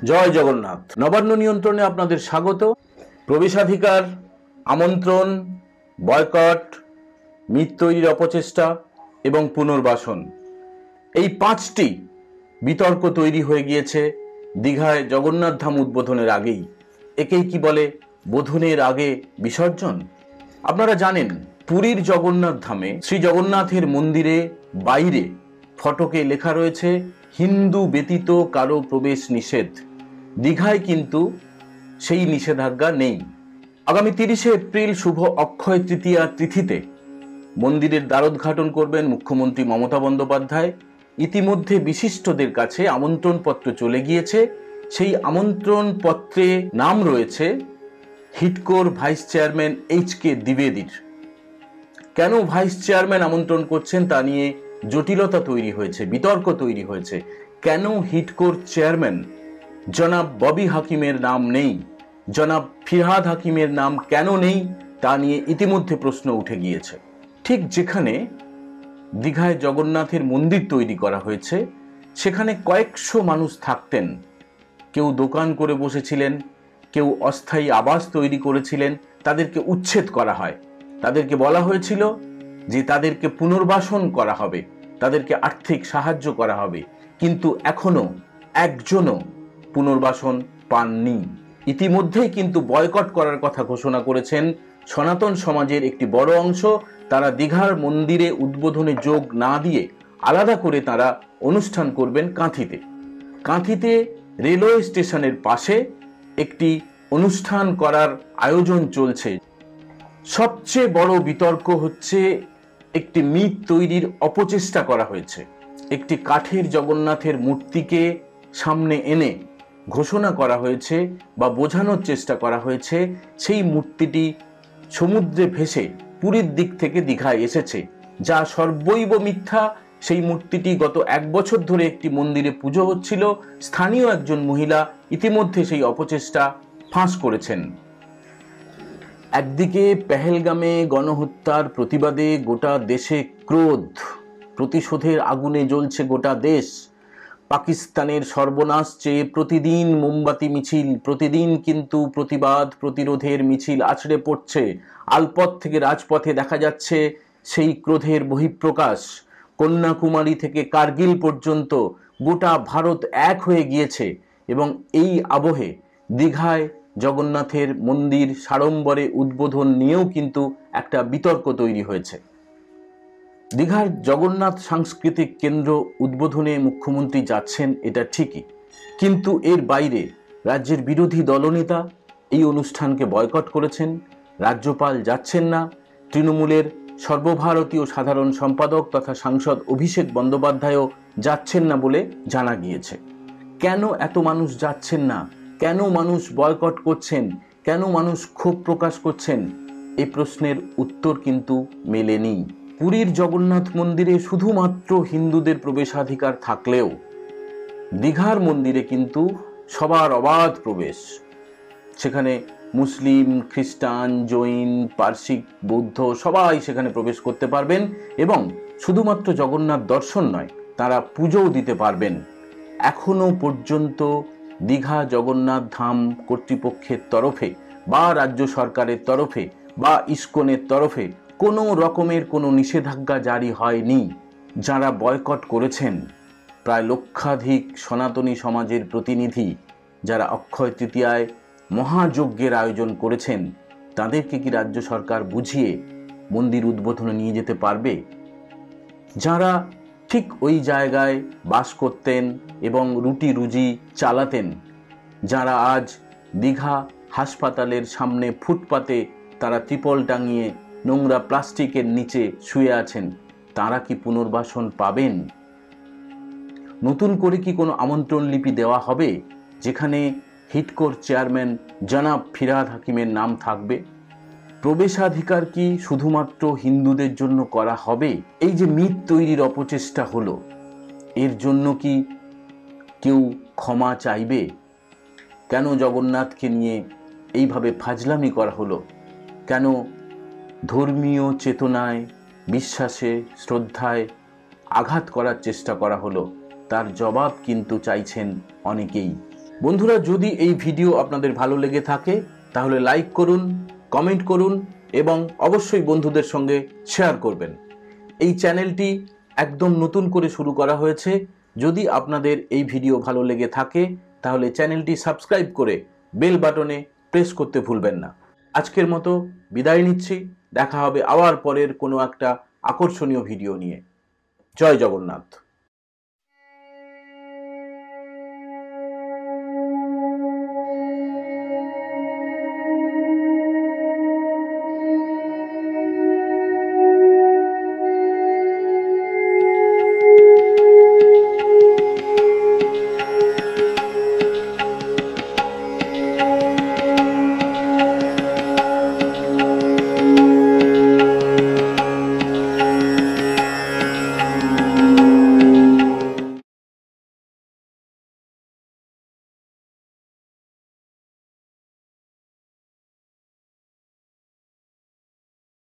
জয় জগন্নাথ। নবান্ন নিয়ন্ত্রণে আপনাদের স্বাগত। প্রবেশাধিকার, আমন্ত্রণ, বয়কট, মিথ তৈরির অপচেষ্টা এবং পুনর্বাসন, এই পাঁচটি বিতর্ক তৈরি হয়ে গিয়েছে দীঘায় জগন্নাথ ধাম উদ্বোধনের আগেই। একেই কি বলে বোধনের আগে বিসর্জন। আপনারা জানেন, পুরীর জগন্নাথ ধামে শ্রী জগন্নাথের মন্দিরে বাইরে ফটকে লেখা রয়েছে হিন্দু ব্যতীত কারো প্রবেশ নিষেধ। দীঘায় কিন্তু সেই নিষেধাজ্ঞা নেই। আগামী 30শে এপ্রিল শুভ অক্ষয় তৃতীয়া তিথিতে মন্দিরের দ্বারোদ্ঘাটন করবেন মুখ্যমন্ত্রী মমতা বন্দ্যোপাধ্যায়। ইতিমধ্যে বিশিষ্টদের কাছে আমন্ত্রণ পত্র চলে গিয়েছে। সেই আমন্ত্রণ পত্রে নাম রয়েছে হিডকোর ভাইস চেয়ারম্যান এইচ.কে দ্বিবেদীর। কেন ভাইস চেয়ারম্যান আমন্ত্রণ করছেন তা নিয়ে জটিলতা তৈরি হয়েছে, বিতর্ক তৈরি হয়েছে। কেন হিডকোর চেয়ারম্যান জনাব ববি হাকিমের নাম নেই, জনাব ফিরহাদ হাকিমের নাম কেন নেই, তা নিয়ে ইতিমধ্যে প্রশ্ন উঠে গিয়েছে। ঠিক যেখানে দীঘায় জগন্নাথের মন্দির তৈরি করা হয়েছে, সেখানে কয়েকশো মানুষ থাকতেন। কেউ দোকান করে বসেছিলেন, কেউ অস্থায়ী আবাস তৈরি করেছিলেন। তাদেরকে উচ্ছেদ করা হয়। তাদেরকে বলা হয়েছিল যে তাদেরকে পুনর্বাসন করা হবে, তাদেরকে আর্থিক সাহায্য করা হবে, কিন্তু এখনো একজনও পুনর্বাসন পাননি। ইতিমধ্যেই কিন্তু বয়কট করার কথা ঘোষণা করেছেন সনাতন সমাজের একটি বড় অংশ। তারা দীঘার মন্দিরে উদ্বোধনে যোগ না দিয়ে আলাদা করে তারা অনুষ্ঠান করবেন কাঁথিতে। কাঁথিতে রেলওয়ে স্টেশনের পাশে একটি অনুষ্ঠান করার আয়োজন চলছে। সবচেয়ে বড় বিতর্ক হচ্ছে একটি মিথ তৈরির অপচেষ্টা করা হয়েছে। একটি কাঠের জগন্নাথের মূর্তিকে সামনে এনে ঘোষণা করা হয়েছে বা বোঝানোর চেষ্টা করা হয়েছে সেই মূর্তিটি সমুদ্রে ভেসে পুরীর দিক থেকে দীঘায় এসেছে, যা সর্বৈব মিথ্যা। সেই মূর্তিটি গত 1 বছর ধরে একটি মন্দিরে পুজো হচ্ছিল। স্থানীয় একজন মহিলা ইতিমধ্যে সেই অপচেষ্টা ফাঁস করেছেন। একদিকে পেহেলগামে গণহত্যার প্রতিবাদে গোটা দেশে ক্রোধ, প্রতিশোধের আগুনে জ্বলছে গোটা দেশ। পাকিস্তানের সর্বনাশ চেয়ে প্রতিদিন মোমবাতি মিছিল, প্রতিদিন কিন্তু প্রতিবাদ প্রতিরোধের মিছিল আছড়ে পড়ছে। আলপথ থেকে রাজপথে দেখা যাচ্ছে সেই ক্রোধের বহিঃপ্রকাশ। কন্যাকুমারী থেকে কার্গিল পর্যন্ত গোটা ভারত এক হয়ে গিয়েছে এবং এই আবহে দীঘায় জগন্নাথের মন্দির সাড়ম্বরে উদ্বোধন নিয়েও কিন্তু একটা বিতর্ক তৈরি হয়েছে। দীঘার জগন্নাথ সাংস্কৃতিক কেন্দ্র উদ্বোধনে মুখ্যমন্ত্রী যাচ্ছেন, এটা ঠিকই, কিন্তু এর বাইরে রাজ্যের বিরোধী দলনেতা এই অনুষ্ঠানকে বয়কট করেছেন। রাজ্যপাল যাচ্ছেন না। তৃণমূলের সর্বভারতীয় সাধারণ সম্পাদক তথা সাংসদ অভিষেক বন্দ্যোপাধ্যায়ও যাচ্ছেন না বলে জানা গিয়েছে। কেন এত মানুষ যাচ্ছেন না, কেন মানুষ বয়কট করছেন, কেন মানুষ ক্ষোভ প্রকাশ করছেন, এই প্রশ্নের উত্তর কিন্তু মেলেনি। পুরীর জগন্নাথ মন্দিরে শুধুমাত্র হিন্দুদের প্রবেশাধিকার থাকলেও দীঘার মন্দিরে কিন্তু সবার অবাধ প্রবেশ। সেখানে মুসলিম, খ্রিস্টান, জৈন, পারসিক, বৌদ্ধ সবাই সেখানে প্রবেশ করতে পারবেন এবং শুধুমাত্র জগন্নাথ দর্শন নয়, তারা পুজোও দিতে পারবেন। এখনো পর্যন্ত দীঘা জগন্নাথ ধাম কর্তৃপক্ষের তরফে বা রাজ্য সরকারের তরফে বা ইসকনের তরফে কোনো রকমের কোনো নিষেধাজ্ঞা জারি হয়নি। যারা বয়কট করেছেন প্রায় লক্ষাধিক সনাতনী সমাজের প্রতিনিধি, যারা অক্ষয় তৃতীয়ায় মহাযজ্ঞের আয়োজন করেছেন, তাদেরকে কি রাজ্য সরকার বুঝিয়ে মন্দির উদ্বোধনে নিয়ে যেতে পারবে? যারা ঠিক ওই জায়গায় বাস করতেন এবং রুটি রুজি চালাতেন, যারা আজ দীঘা হাসপাতালের সামনে ফুটপাতে তারা ত্রিপল টাঙিয়ে নোংরা প্লাস্টিকের নিচে শুয়ে আছেন, তারা কি পুনর্বাসন পাবেন? নতুন করে কি কোনো আমন্ত্রণ লিপি দেওয়া হবে যেখানে হিডকোর চেয়ারম্যান জনাব ফিরহাদ হাকিমের নাম থাকবে? প্রবেশাধিকার কি শুধুমাত্র হিন্দুদের জন্য করা হবে? এই যে মিথ তৈরির অপচেষ্টা হলো, এর জন্য কি কেউ ক্ষমা চাইবে? কেন জগন্নাথকে নিয়ে এইভাবে ফাজলামি করা হলো? কেন ধর্মীয় চেতনায়, বিশ্বাসে, শ্রদ্ধায় আঘাত করার চেষ্টা করা হলো? তার জবাব কিন্তু চাইছেন অনেকেই। বন্ধুরা, যদি এই ভিডিও আপনাদের ভালো লেগে থাকে তাহলে লাইক করুন, কমেন্ট করুন এবং অবশ্যই বন্ধুদের সঙ্গে শেয়ার করবেন। এই চ্যানেলটি একদম নতুন করে শুরু করা হয়েছে। যদি আপনাদের এই ভিডিও ভালো লেগে থাকে তাহলে চ্যানেলটি সাবস্ক্রাইব করে বেল বাটনে প্রেস করতে ভুলবেন না। আজকের মতো বিদায় নিচ্ছি। দেখা হবে আবার পরের কোনো একটা আকর্ষণীয় ভিডিও নিয়ে। জয় জগন্নাথ।